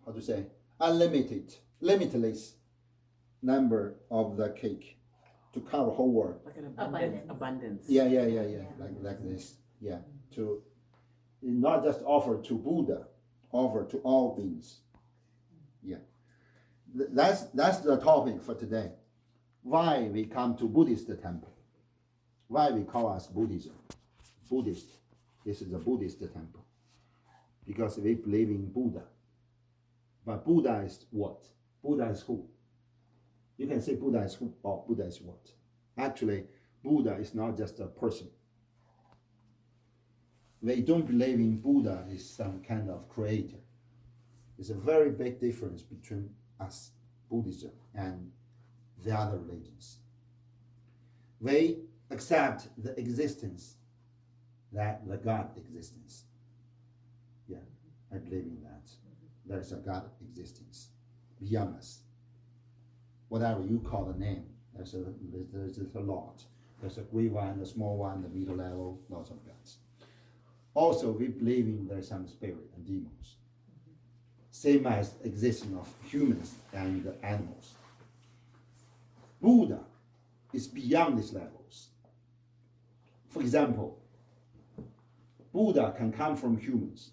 how to say, limitless number of the cake to cover whole world. Like an abundance. Yeah. Like this. Yeah. To not just offer to Buddha, offer to all beings. Yeah. That's the topic for today. Why we come to Buddhist temple? Why we call us Buddhism? Buddhist. This is a Buddhist temple. Because we believe in Buddha. But Buddha is what? Buddha is who? You can say Buddha is who or Buddha is what? Actually, Buddha is not just a person. We don't believe in Buddha is some kind of creator. There's a very big difference between us, Buddhism, and the other religions. We accept the existence, that the God existence. Yeah, I believe in that. There's a God existence beyond us. Whatever you call the name, there's a lot. There's a great one, the small one, the middle level, lots of gods. Also, we believe in there's some spirit and demons. Same as existence of humans and animals. Buddha is beyond these levels. For example, Buddha can come from humans.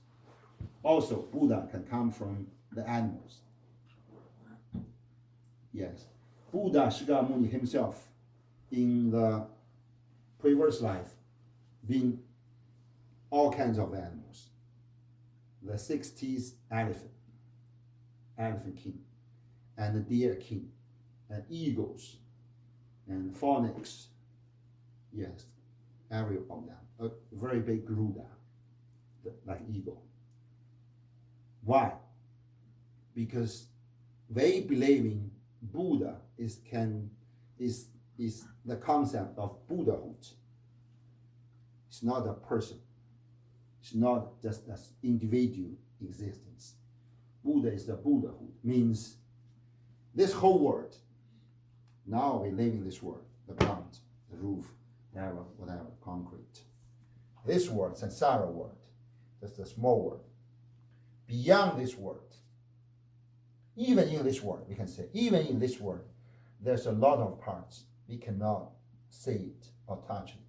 Also, Buddha can come from the animals. Yes. Buddha Shakyamuni himself, in the previous life, being all kinds of animals. The 60s elephant king, and the deer king, and eagles, and phoenix. Yes, every of them. A very big garuda, like eagle. Why? Because they believe in Buddha is the concept of Buddhahood. It's not a person. It's not just an individual existence. Buddha is the Buddhahood, means this whole world. Now we live in this world, the plant, the roof, whatever, concrete. This world, samsara world, just a small world. Beyond this world, even in this world, we can say, even in this world, there's a lot of parts we cannot see it or touch it.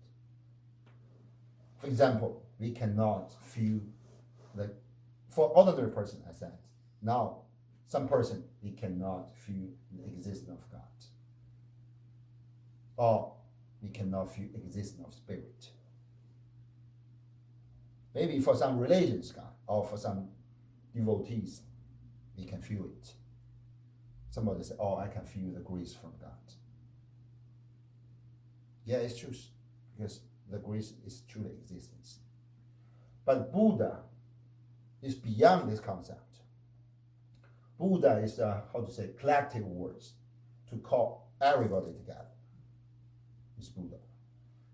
For example, we cannot feel for ordinary person, I said. Now, some person, we cannot feel the existence of God. Or we cannot feel existence of spirit. Maybe for some religions, God, or for some devotees, we can feel it. Somebody say, oh, I can feel the grace from God. Yeah, it's true, because the grace is truly existence. But Buddha is beyond this concept. Buddha is collective words to call everybody together. It's Buddha.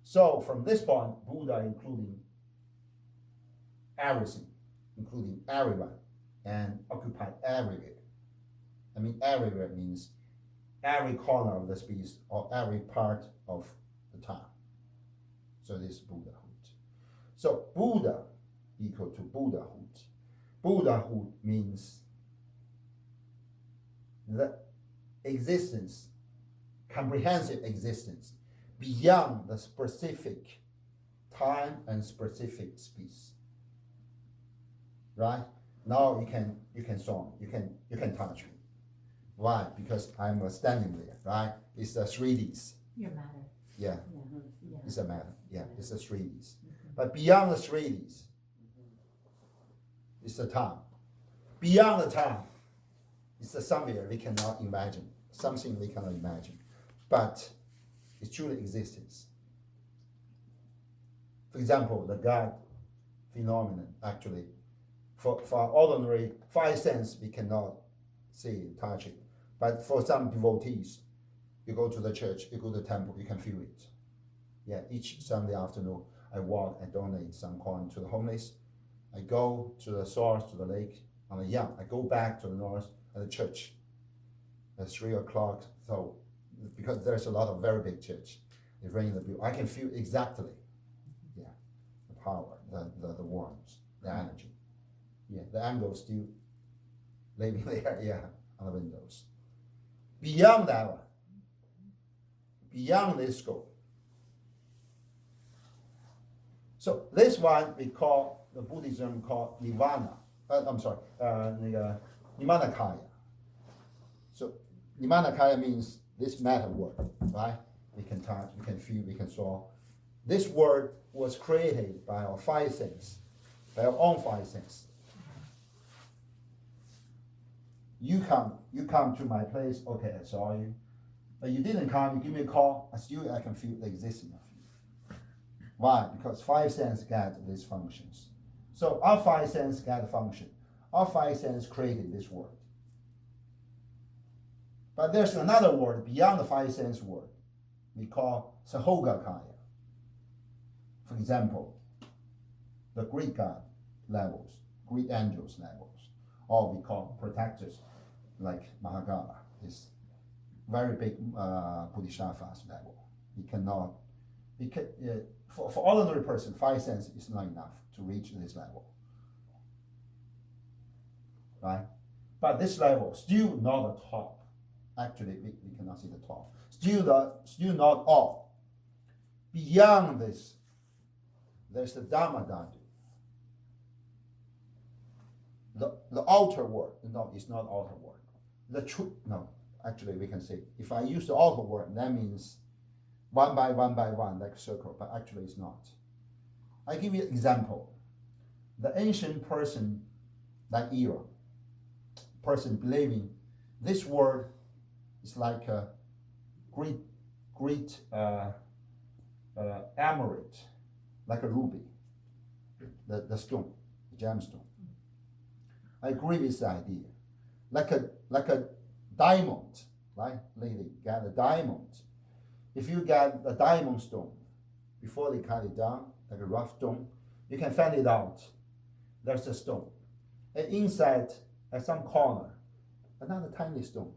So from this point, Buddha including everything, including everyone, and occupy everywhere. I mean, everywhere means every corner of the space or every part of the time. So this is Buddhahood. So Buddha equal to Buddhahood. Buddhahood means the existence, comprehensive existence, beyond the specific time and specific space. Right? Now you can saw me, you can touch me. Why? Because I'm standing there, right? It's the 3Ds. Your matter. Yeah. Yeah. It's a matter. Yeah, it's the 3Ds. But beyond the 3Ds, it's the time. Beyond the time, it's the somewhere we cannot imagine, something we cannot imagine. But it's truly existence. For example, the God phenomenon, actually, for ordinary 5 senses, we cannot see it, touch it. But for some devotees, you go to the church, you go to the temple, you can feel it. Yeah, each Sunday afternoon, I walk and donate some coin to the homeless. I go to the source, to the lake. I go back to the north at the church at 3 o'clock. So, because there's a lot of very big church, it rains the view. I can feel exactly, yeah, the power, the warmth, the energy. Yeah, the angle still living there, yeah, on the windows. Beyond that one, beyond this scope. So this one we call, the Buddhism called Nirvana. Nimanakaya. So Nimanakaya means this matter word, right? We can touch, we can feel, we can saw. This word was created by our five senses, by our own five senses. You come to my place, okay, I saw you. But you didn't come, you give me a call, I can feel the existence of you. Why? Because five senses get these functions. So our five senses get a function. Our five senses created this word. But there's another word beyond the five sense word we call Sahogakaya. For example, the Greek God levels, Greek angels levels, or we call protectors like Mahagala is very big Bodhisattvas level. For ordinary person, five senses is not enough to reach this level. Right? But this level still not the top. Actually, we cannot see the top. Still not all. Beyond this, there's the Dhamma Dhatu. The outer word, no, it's not outer word. The truth, no, actually we can say, if I use the outer word, that means one by one, like a circle, but actually it's not. I give you an example. The ancient person, like era, person believing this word is like a great emerald, like a ruby, the stone, the gemstone. I agree with the idea. Like a diamond, right? Lady, get a diamond. If you get a diamond stone, before they cut it down, like a rough stone, you can find it out. There's a stone. And inside, at some corner, another tiny stone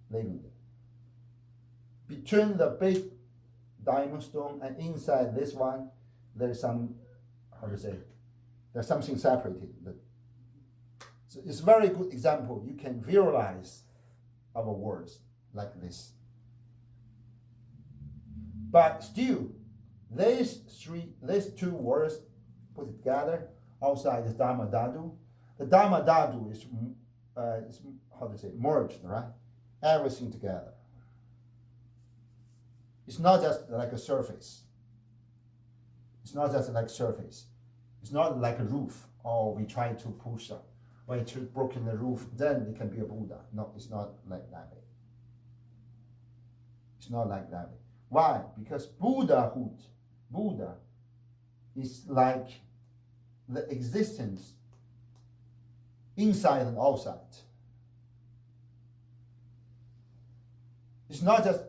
living there. Between the big diamond stone and inside this one, there's some, there's something separated. So it's a very good example. You can visualize our words like this. But still, these two words put together outside the Dhamma Dhatu. The Dhamma Dhatu is merged, right? Everything together. It's not just like a surface. It's not just like surface. It's not like a roof. Or we try to push up. When it's broken the roof, then it can be a Buddha. No, it's not like that way. It's not like that way. Why? Because Buddha is like the existence inside and outside. It's not just,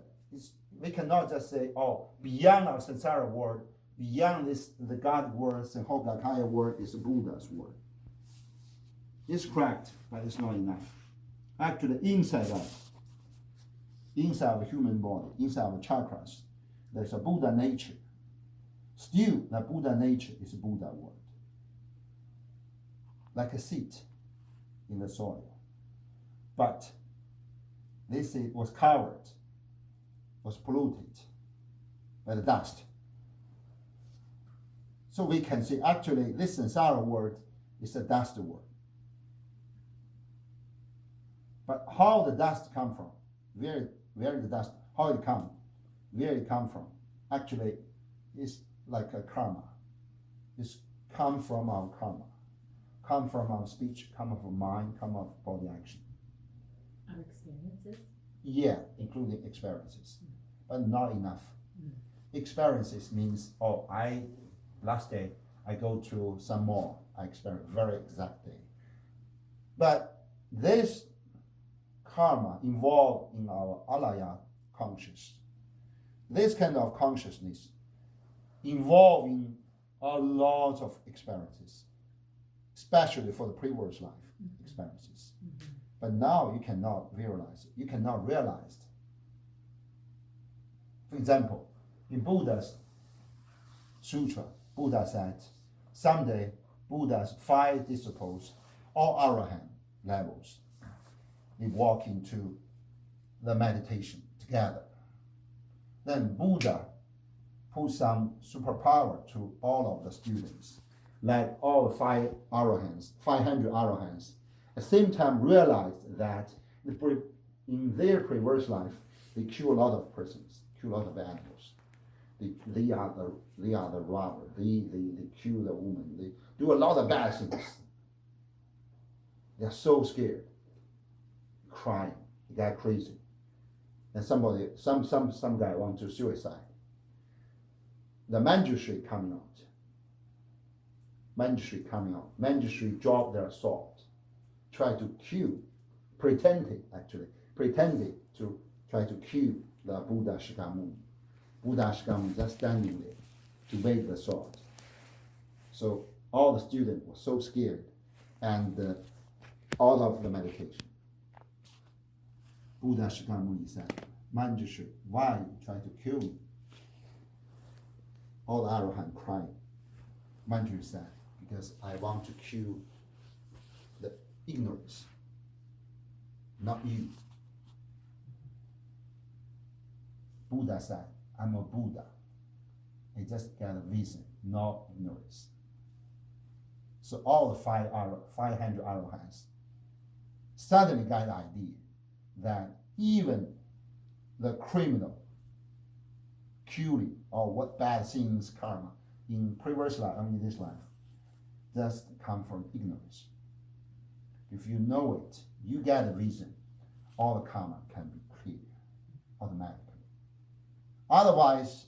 we cannot just say, oh, beyond our samsara world, beyond this, the God word, Sahogakaya word is Buddha's word. It's correct, but it's not enough. Actually, inside the human body, inside the chakras, there's a Buddha nature. Still, the Buddha nature is a Buddha word. Like a seed in the soil. But this seed was covered, was polluted by the dust. So we can see actually this samsara word is a dust word. But how the dust come from? Where the dust, how it come? Where it come from? Actually, it's like a karma. It's come from our karma. Come from our speech, come from mind, come from body action. Our experiences? Yeah, including experiences. But not enough. Experiences means, last day, I go to some mall, I experience very exact day. But this karma involved in our alaya consciousness. This kind of consciousness involving a lot of experiences, especially for the previous life experiences. Mm-hmm. But now you cannot visualize it. You cannot realize it. For example, in Buddha's sutra, Buddha said, someday Buddha's 5 disciples, all arahant, levels. We walk into the meditation together. Then Buddha put some superpower to all of the students, like all the 500 arahants. At the same time, realized that in their previous life, they kill a lot of persons, kill a lot of animals. They are the robber. They kill the woman. They do a lot of bad things. They are so scared, crying. They got crazy. And some guy wants to suicide. The Manjushri coming out. Manjushri drop their sword, try to kill, pretending to try to kill the Buddha Shakyamuni. Buddha Shakyamuni just standing there to wave the sword. So all the students were so scared, and all of the meditation. Buddha Shakyamuni said, Manjushri, why you try to kill me? All the arahants crying. Manjushri said, because I want to kill the ignorance, not you. Buddha said, I'm a Buddha. I just got a vision, not ignorance. So all the 500 arahants suddenly got the idea that even the criminal killing or what bad things, karma, in previous life, I mean this life, does come from ignorance. If you know it, you get a vision, all the karma can be clear automatically. Otherwise,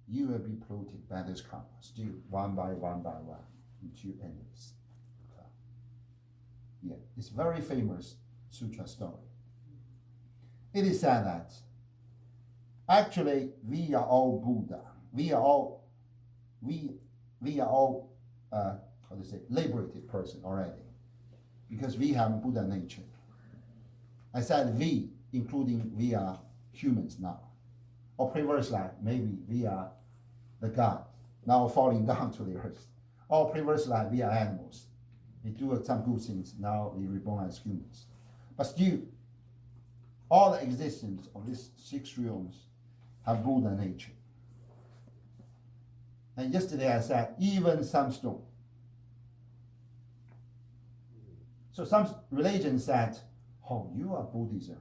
you will be polluted by this karma, still one by one, until endless. Yeah, it's very famous sutra story. It is said that actually we are all Buddha. We are all liberated person already, because we have Buddha nature. I said we, including we are humans now. Or previous life, maybe we are the God, now falling down to the earth. Or previous life, we are animals. We do some good things, now we reborn as humans. But still, all the existence of these 6 realms have Buddha nature. And yesterday I said, even some stone. So some religion said, oh, you are Buddhism.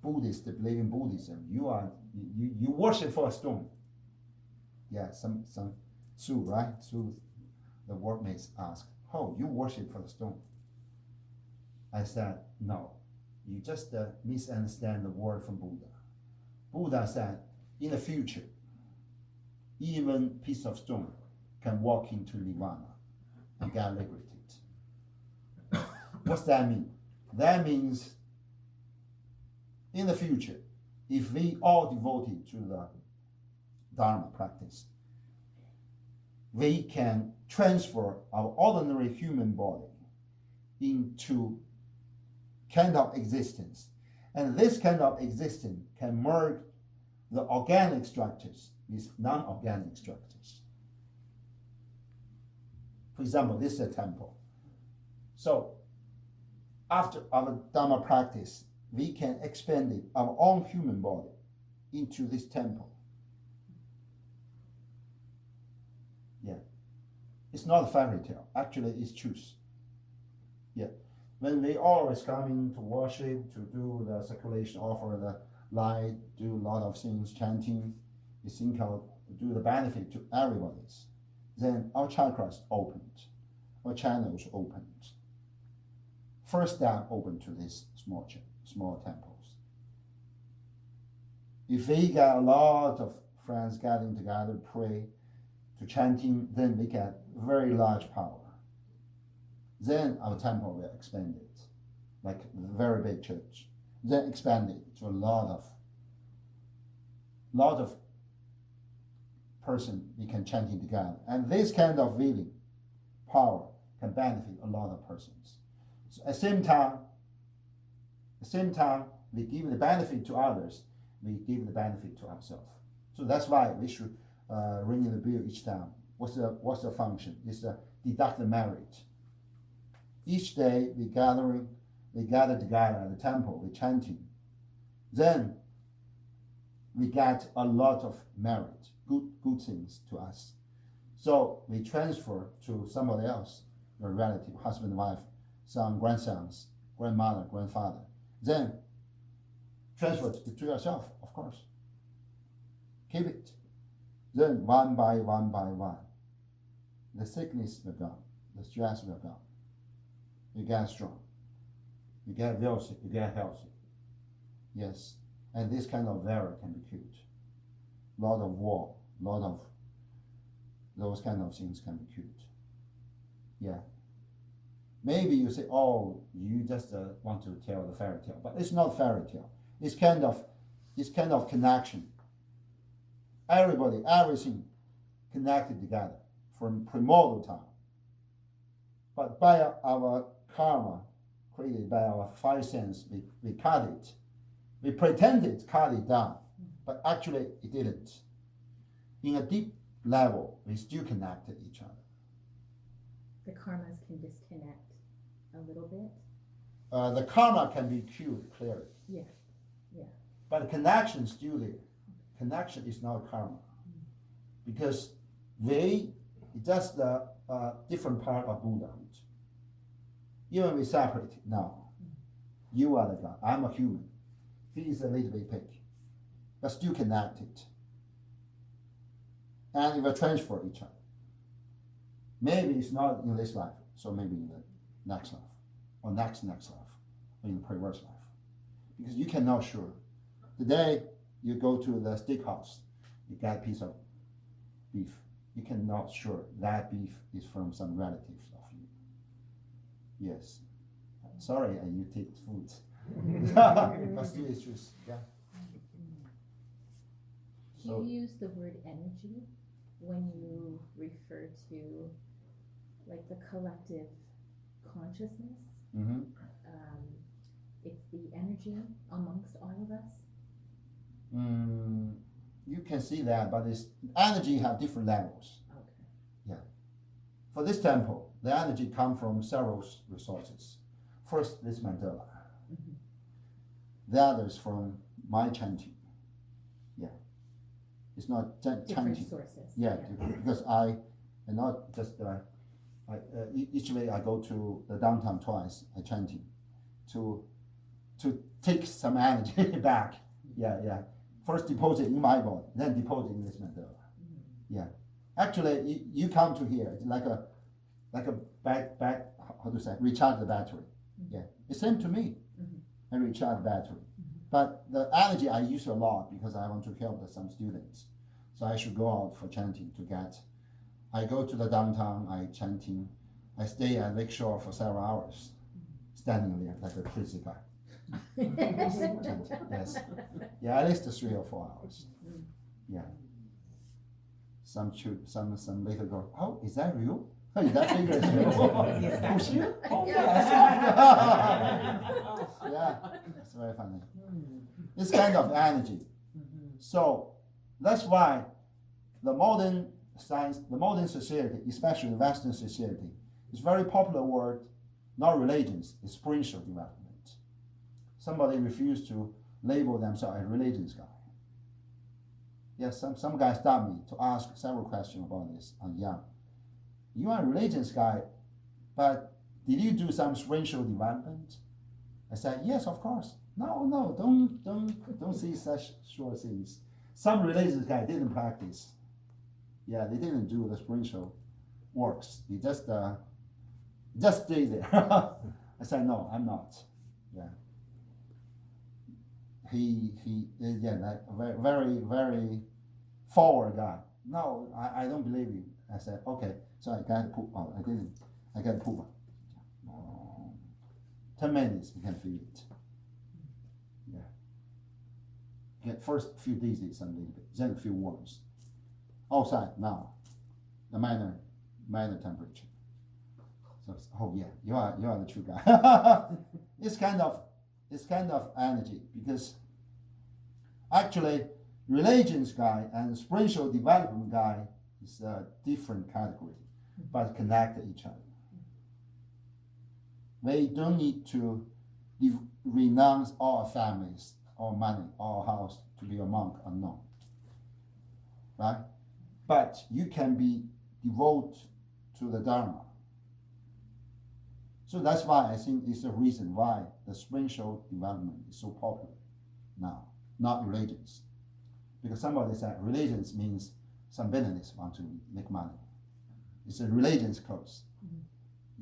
Buddhist, believe in Buddhism. You worship for a stone. Yeah, some Sue, right? Sue, the workmates asked, oh, you worship for the stone. I said, no, you just misunderstand the word from Buddha. Buddha said, in the future, even piece of stone can walk into nirvana and get liberated. What's that mean? That means in the future, if we all devoted to the Dharma practice, we can transfer our ordinary human body into kind of existence. And this kind of existence can merge the organic structures with non-organic structures. For example, this is a temple. So after our Dharma practice, we can expand it, our own human body, into this temple. Yeah. It's not a fairy tale. Actually, it's truth. Yeah. When we always come in to worship, to do the circulation, offer the light, do a lot of things, chanting, we think of do the benefit to everybody's. Then our chakras opened, our channels opened. First step open to these small temples. If we get a lot of friends getting together, pray, to chanting, then we get very large power. Then our temple will expand it, like a very big church. Then expand it to a lot of person we can chanting together. And this kind of feeling, power, can benefit a lot of persons. So at the same time, we give the benefit to others, we give the benefit to ourselves. So that's why we should ring the bell each time. What's the function? It's deduct the merit. each day we gather together at the temple, we chanting. Then we get a lot of merit, good things to us. So we transfer to somebody else, your relative, husband, wife, son, grandsons, grandmother, grandfather. Then transfer to yourself, of course. Keep it. Then one by one, the sickness will go, the stress will go. You get strong. You get wealthy, you get healthy. Yes. And this kind of error can be cured. Lot of war, lot of those kind of things can be cured. Yeah. Maybe you say, oh, you just want to tell the fairy tale, but it's not fairy tale. It's kind of connection. Everybody, everything connected together from primordial time. But by our karma created by our five senses, we cut it. We pretended to cut it down, but actually it didn't. In a deep level, we still connected each other. The karmas can disconnect a little bit. The karma can be cured clearly. Yeah. But the connection is still there. Connection is not karma. Because it's just a different part of Buddhahood. Even we separate now. You are the God, I'm a human. He is a little bit pig, but still connected. And we will transfer each other. Maybe it's not in this life, so maybe in the next life, or next life, or in the previous life. Because you cannot sure. Today, you go to the steakhouse, you get a piece of beef. You cannot sure that beef is from some relatives of you. Yes. Sorry, you take food. But still it's true. Yeah. Do you use the word energy when you refer to like the collective consciousness? Mm-hmm. It's the energy amongst all of us. You can see that, but this energy have different levels. Okay. Yeah. For this temple, the energy come from several resources. First, this mandala. Mm-hmm. The others from my chanting. Yeah. It's not Different chanting. sources. Yeah, because I, and not just each way I go to the downtown twice, I chanting to take some energy back. Yeah. First deposit in my body, then deposit in this mandala. Mm-hmm. Yeah. Actually, you come to here, it's like a back, how to say, recharge the battery. Mm-hmm. Yeah. It's same to me. Mm-hmm. I recharge the battery. Mm-hmm. But the energy I use a lot because I want to help some students. So I should go out for chanting to get. I go to the downtown, I chanting. I stay at Lakeshore for several hours, standing there like a crazy guy. Chanting. Yes. Yeah, at least 3 or 4 hours. Yeah. Some little girl, oh, is that real? Is that figure is real? Oh, sure? Oh, yes. Yeah, it's very funny. This kind of energy. So that's why the modern science, the modern society, especially the Western society, is very popular word, not religions, it's spiritual development. Somebody refused to label themselves a religious guy. Yes, some guy stopped me to ask several questions about this. Yeah, you are a religious guy, but did you do some spiritual development? I said, yes, of course. No, don't say such short things. Some religious guy didn't practice. Yeah, they didn't do the spiritual works. They just stay there. I said, no, I'm not. Yeah. He like a very, very forward guy. No, I don't believe you. I said, okay, so I got to poop out. I got to poop out. 10 minutes, you can feel it. Yeah. Get first few dizzy some little bit, then feel worse. Outside now, the minor temperature. So oh yeah, you are the true guy. It's kind of energy because actually religions guy and spiritual development guy is a different category, but connect each other. We don't need to renounce our families, our money, our house to be a monk or no. Right? But you can be devoted to the Dharma. So that's why I think it's the reason why the spiritual development is so popular now, not religions. Because somebody said religions means some business want to make money. It's a religion's cause. Mm-hmm.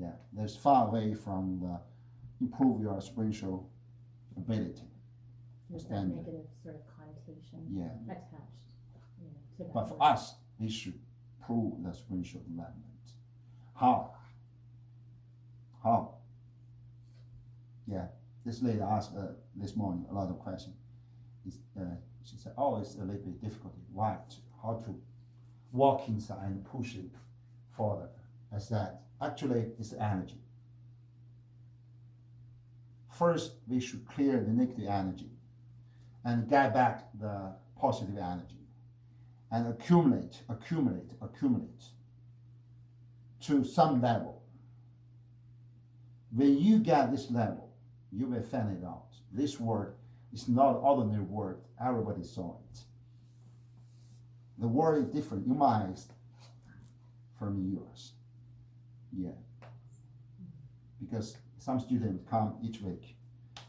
Yeah, there's far away from the improve your spiritual ability. There's that negative sort of connotation attached to that. But for us, we should prove the spiritual development. How? Yeah, this lady asked this morning a lot of questions. She said, "Oh, it's a little bit difficult. Why? How to walk inside and push it further?" I said, actually, it's energy. First, we should clear the negative energy and get back the positive energy and accumulate to some level. When you get this level, you will find it out. This word is not an ordinary word. Everybody saw it. The word is different in my eyes from yours. Yeah. Because some students come each week.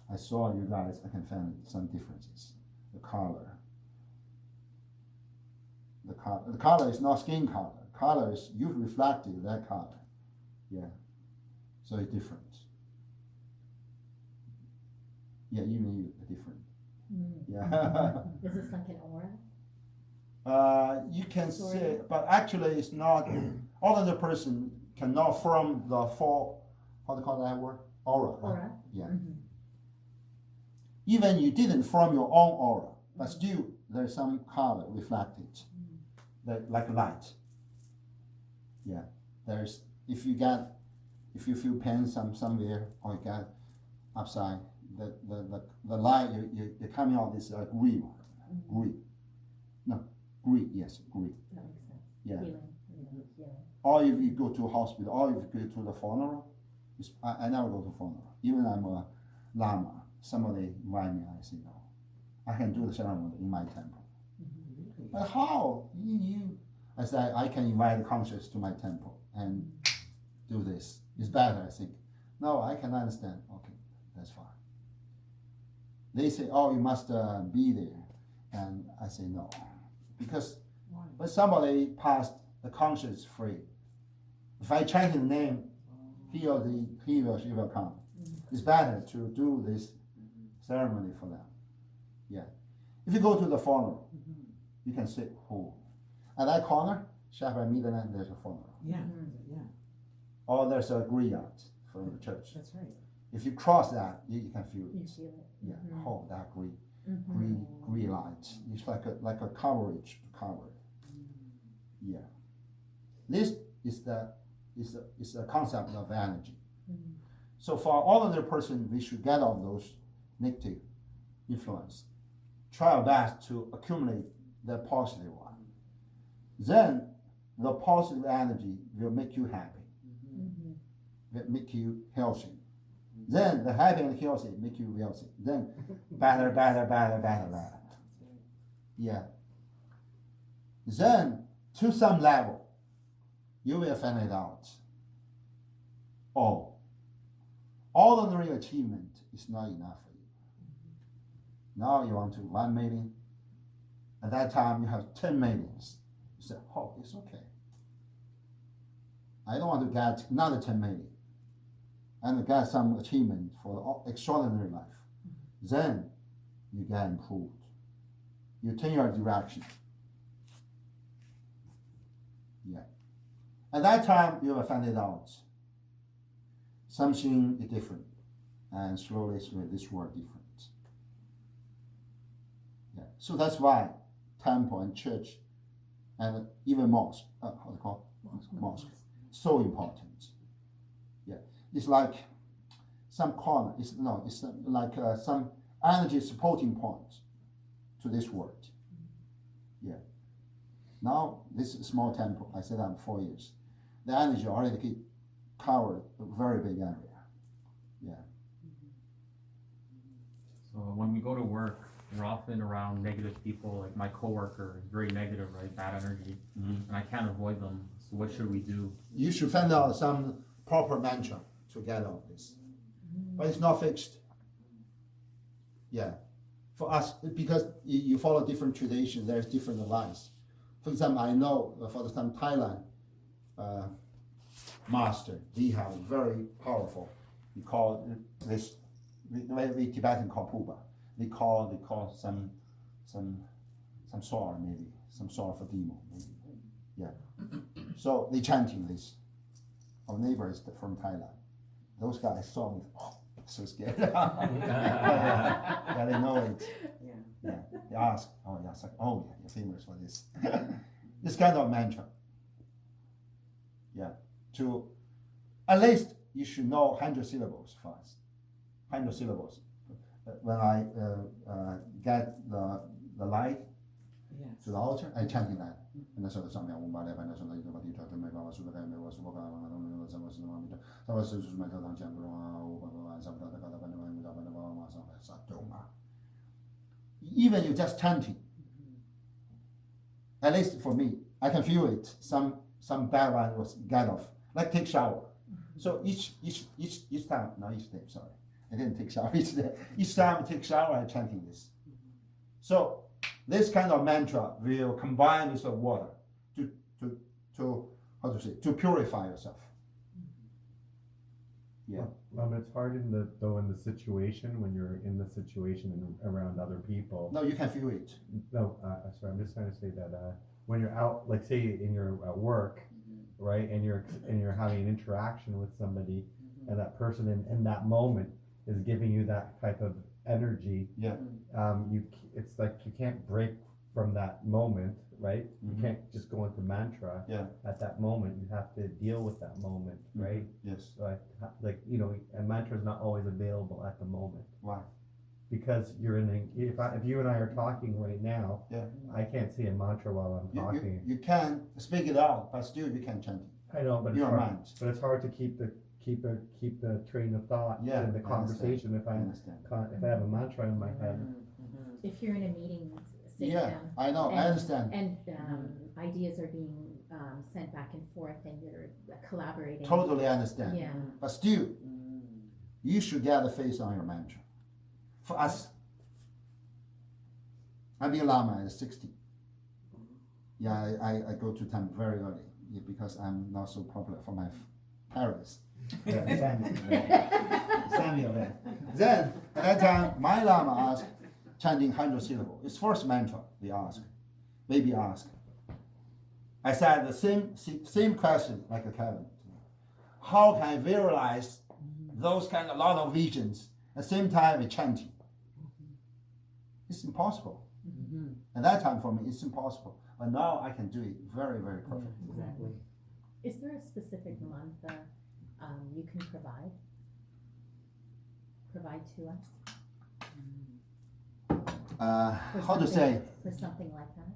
I saw you guys, I can find some differences. The color is not skin color. Color is, you reflected that color. Yeah. So it's different. Yeah, even you are different. Yeah. Is this like an aura? You can say, but actually it's not, other person cannot form the full, how do you call that word? Aura. Aura? Yeah. Mm-hmm. Even you didn't form your own aura, but still there's some color reflected, like light. Yeah, there's, if you feel pain somewhere, or you get upside, the light, you're coming out this green. Yes, green. That makes sense. Yeah. Healing. Or if you go to a hospital, or if you go to the funeral, I never go to funeral. Even I'm a Lama, somebody invite me, I say no. I can do the ceremony in my temple. Mm-hmm. But how? I said, I can invite the conscious to my temple and do this. It's better, I think. No, I can understand. Okay, that's fine. They say, oh, you must be there. And I say no. Because when somebody passed the conscious free, if I chant his name, he or she will come. It's better to do this ceremony for them. Yeah. If you go to the funeral, you can sit whole. At that corner, Shabbat midnight, there's a funeral. Yeah. Or there's a graveyard from the church. That's right. If you cross that, you can feel it. You feel it. Yeah. Oh, that green light. It's like a coverage to cover it. Yeah. This is the concept of energy. So for all other person, we should get off those negative influence. Try our best to accumulate the positive one. Then the positive energy will make you happy. Will make you healthy. Then the happy and healthy make you wealthy. Then better. Yeah. Then to some level, you will find it out. Oh, ordinary achievement is not enough for you. Now you want to 1 million. At that time you have 10 millions. You say, oh, it's okay. I don't want to get another 10 million and get some achievement for extraordinary life. Then you get improved. You turn your direction. Yeah. At that time you will find it out. Something is different, and slowly this world different. Yeah. So that's why temple and church, and even mosque, mosque, so important. Yeah. It's like some corner. It's like some energy supporting point to this world. Yeah. Now this small temple, I set up 4 years. The energy already covered a very big area. Yeah. So when we go to work, we're often around negative people. Like my coworker is very negative, right? Bad energy, and I can't avoid them. So what should we do? You should find out some proper mantra to get out of this. But it's not fixed. Yeah. For us, because you follow different traditions, there's different advice. For example, I know for the time Thailand master, they have very powerful. We call this the way we Tibetan call puba. They call some sword maybe, some sword for demon maybe. Yeah. So they chanting this. Our neighbors from Thailand. Those guys saw me. Oh, so scared. Yeah, they know it. Yeah. They ask. Oh yeah, it's like, oh yeah, you're famous for this. This kind of mantra. Yeah. To at least you should know 100 syllables first. 100 syllables. When I get the light to the altar, I chanting that. And that's what the song. Even you just chanting, at least for me, I can feel it. Some bad one was get off. Like take shower. So each time, not each day, sorry. I didn't take shower each day. Each time I take shower, I'm chanting this. So this kind of mantra will combine with the water to how to say, to purify yourself. Yeah. It's hard in the situation when you're in the situation and around other people. No, you can feel it. No, sorry, I'm just trying to say that when you're out, like say in your work, right, and you're having an interaction with somebody, and that person in that moment is giving you that type of energy. Yeah. It's like you can't break from that moment, right? You can't just go into mantra. Yeah. At that moment, you have to deal with that moment, right? Yes. So a mantra is not always available at the moment. Why? Because you're if you and I are talking right now, Yeah. I can't say a mantra while I'm talking. You can speak it out, but still you can chant it. I know, but Your it's hard. mind. But it's hard to keep the train of thought Yeah, in the I conversation if I understand. if I have a mantra in my head. If you're in a meeting, sit Yeah, down. I know, I understand. And ideas are being sent back and forth, and you're collaborating. Totally understand. Yeah. But still, you should get a face on your mantra. For us, I be a Lama at 60. Yeah, I go to temple very early because I'm not so popular for my parents. Samuel. Then at that time, my Lama asked, chanting 100 syllables. It's first mantra they ask. Maybe ask. I said the same question like a Kevin. How can I visualize those kind of lot of visions at the same time with chanting? It's impossible. At that time for me, it's impossible. But now I can do it very, very perfect. Exactly. Is there a specific mantra you can provide to us? How to say? For something like that?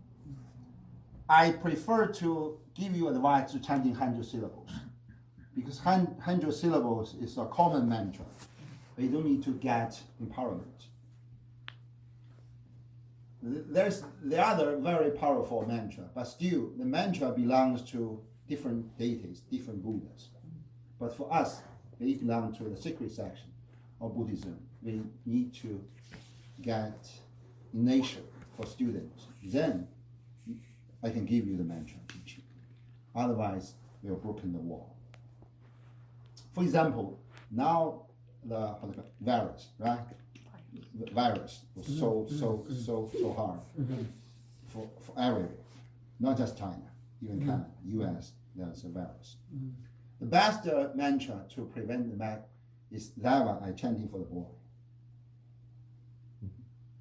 I prefer to give you advice to chanting 100 syllables. Because 100 syllables is a common mantra. You don't need to get empowerment. There's the other very powerful mantra, but still the mantra belongs to different deities, different Buddhas. But for us, we belong to the secret section of Buddhism. We need to get nature for students. Then I can give you the mantra teaching. Otherwise, we have broken the wall. For example, now the virus, right? The virus was so hard for everywhere, not just China, even Canada, US. There's a virus. The best mantra to prevent the virus is that one I chanting for the boy.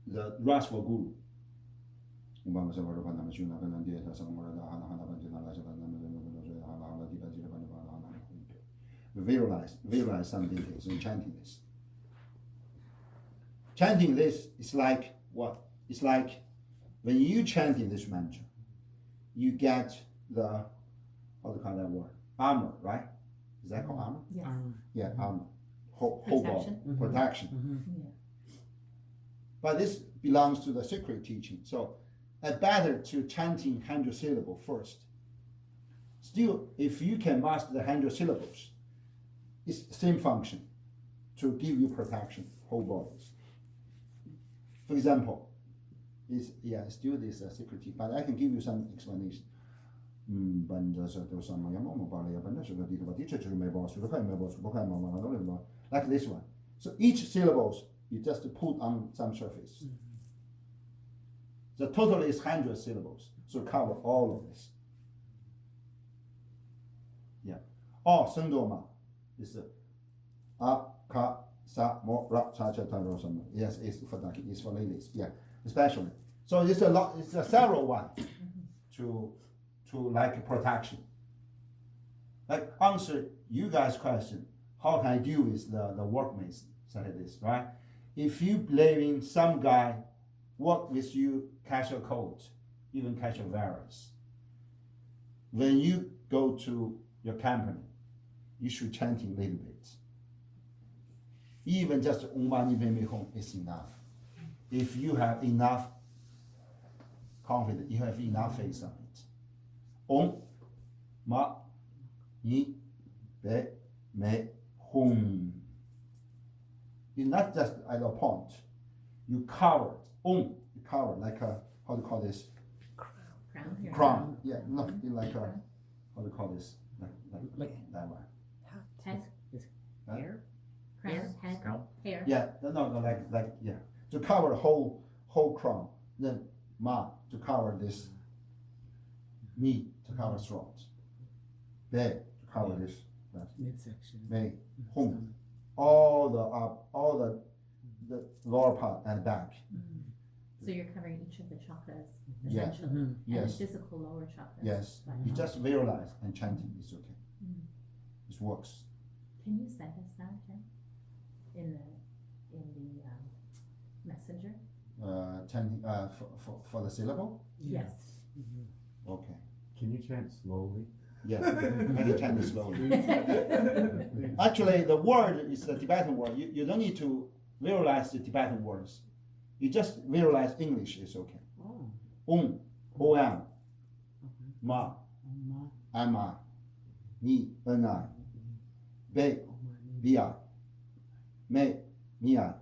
The rest for guru. Visualize some details in chanting this. Chanting this is like what? It's like when you chanting this mantra, you get the, how to call that word? Armor, right? Is that called armor? Yes. Yeah, armor. whole body, Protection. protection. Mm-hmm. Yeah. But this belongs to the secret teaching. So it's better to chanting 100 syllables first. Still, if you can master the 100 syllables, it's the same function to give you protection, whole bodies. For example, still this secret teaching, but I can give you some explanation. Like this one. So each syllables you just put on some surface. The total is 100 syllables, so cover all of this. Yeah. Or 声多嘛 is a, ka, sa, mo, ra, cha, cha, ta, ro, some. Yes, it's for ladies. Yeah, especially. So it's a lot. It's a several one to like protection. Like answer you guys' question. How can I deal with the workmates such as this, right? If you believe in some guy work with you, catch a cold, even catch a virus. When you go to your company, you should chanting a little bit. Even just Om Mani Padme Hum is enough. If you have enough confidence, you have enough faith on it. Om Mani Padme Hum. It's not just at a point. You cover it. You cover like a, how to call this? Crown. Here. Crown. Yeah, not like a, how to call this? Like that one. Head. Huh? Hair. Crown. Head. Scalp. Hair. Yeah, no, like yeah. To cover the whole crown. Then ma to cover this. Ni to cover throat. Be to cover this. Midsection. May home. All the up, all the lower part and back. So you're covering each of the chakras, Yeah. essentially. Mhm. And Yes. the physical lower chakras. Yes. But, You just visualize and chanting is okay. It works. Can you send us that, Jen? In the messenger? Chanting for the syllable? Yes. Okay. Can you chant slowly? Yes. Maybe chant it slowly. Actually, the word is the Tibetan word. You don't need to visualize the Tibetan words. You just visualize English is okay. Oh. Om, O-M, Ma, Oma. M-I, Ni, N-I, Be, Oma. B-I, Me, Mi-I, Yeah.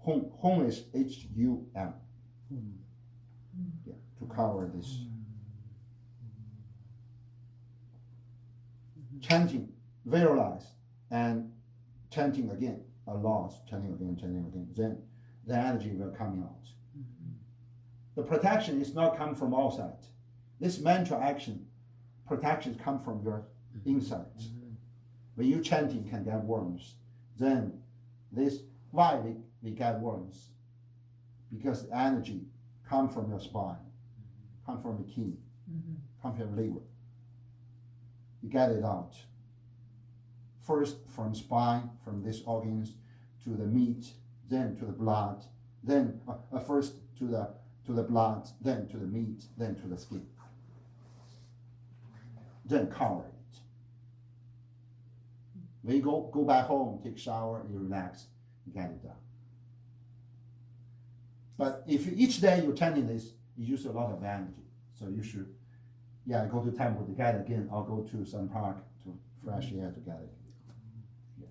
Hum is H-U-M. Hum. Yeah, to cover this. Chanting, visualize, and chanting again, a lot, chanting again, then the energy will come out. The protection is not come from outside. This mantra action, protection come from your inside. When you chanting can get worms, then this, why we get worms? Because the energy come from your spine, come from the kidney, come from your liver. You get it out. First from spine, from these organs, to the meat, then to the blood, then first to the blood, then to the meat, then to the skin. Then cover it. When you go back home, take shower, you relax, you get it done. But if each day you're chanting this, you use a lot of energy. So you should, go to temple to get it again, or go to some park to fresh air to get it.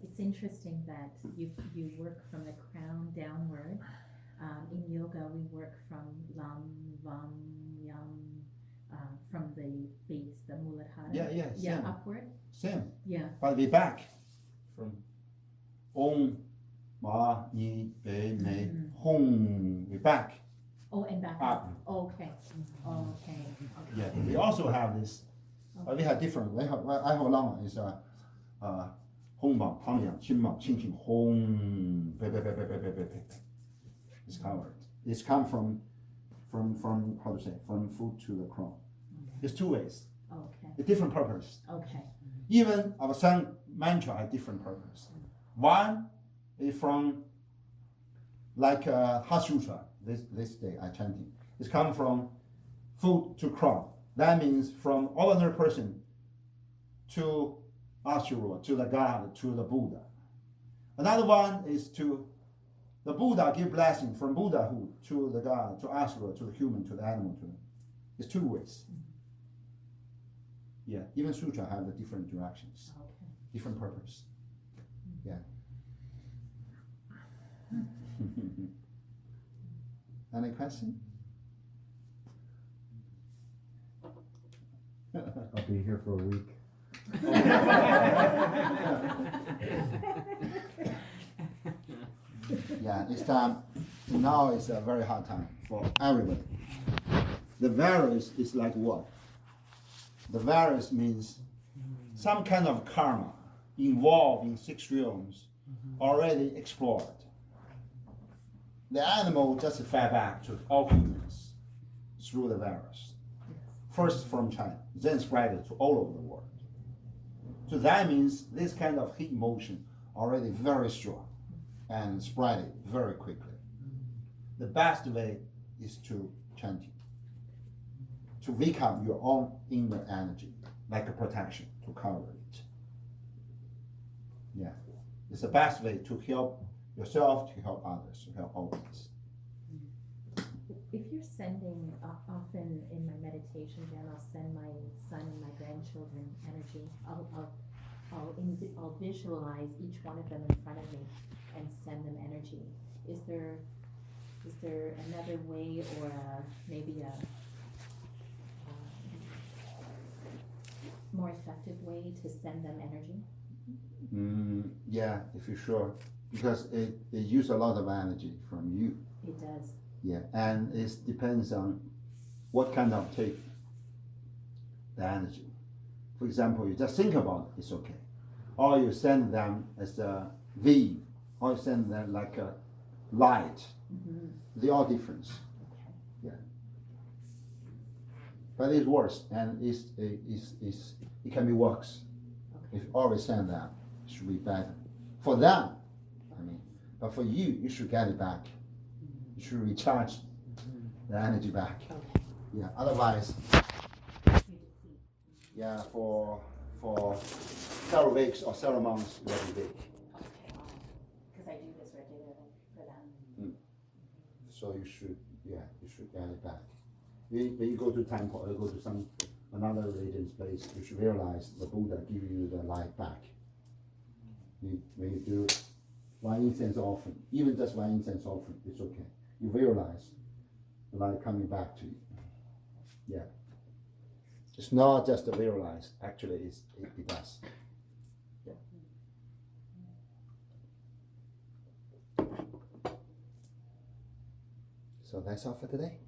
It's interesting that you work from the crown downward. In yoga, we work from lam, vam, yam, from the base, the muladhara. Yeah, same. Upward. Same. Yeah. But we back from Om, Ma, Ni, Be, Me, Hum. We back. Oh, and back Up. Okay. Okay. Yeah. We also have this. We have different. I have Lama is Hong Bang, Hang Yang, Xin Bang, Qing Qing, Hong. Be. It's covered. It's come from how to say from foot to the crown. It's two ways. Okay. A different purpose. Okay. Even our Sun mantra has different purpose. One is from like Heart Sutra. This day I chanting. It's come from foot to crown. That means from ordinary person to Ashura, to the God, to the Buddha. Another one is to the Buddha give blessing from Buddhahood to the God, to Asura, to the human, to the animal. It's two ways. Yeah, even sutra have the different directions, Okay. different purpose. Yeah. Any question? I'll be here for a week. Yeah, this time, now is a very hard time for everybody. The virus is like what? The virus means some kind of karma involved in 6 realms already explored. The animal just fed back to all humans through the virus. First from China, then spread it to all over the world. So that means this kind of heat motion already very strong and spread it very quickly. The best way is to chanting, to wake up your own inner energy, like a protection to cover it. Yeah, it's the best way to help yourself, to help others, to help others. If you're sending, often in my meditation, then I'll send my son and my grandchildren energy. I'll visualize each one of them in front of me and send them energy. Is there another way, or maybe a more effective way to send them energy? Yeah, if you're sure, because it uses a lot of energy from you. It does. Yeah, and it depends on what kind of take the energy. For example, you just think about it, it's okay. Or you send them as a wave, or you send them like a light. Mm-hmm. They are different. Okay. Yeah. But it works, and it can be works. Okay. If you always send them, it should be better. For them, I mean, but for you, you should get it back. You should recharge the energy back. Okay. Yeah, otherwise, You deplete. yeah, for several weeks or several months, it will be big. Okay. Because I do this regularly for them. So you should get it back. When you go to temple or you go to another religion's place, you should realize the Buddha give you the light back. When you do one incense offering, even just one incense offering, it's okay. You realize the light coming back to you. Yeah. It's not just to realize, actually it does. Yeah. So that's all for today.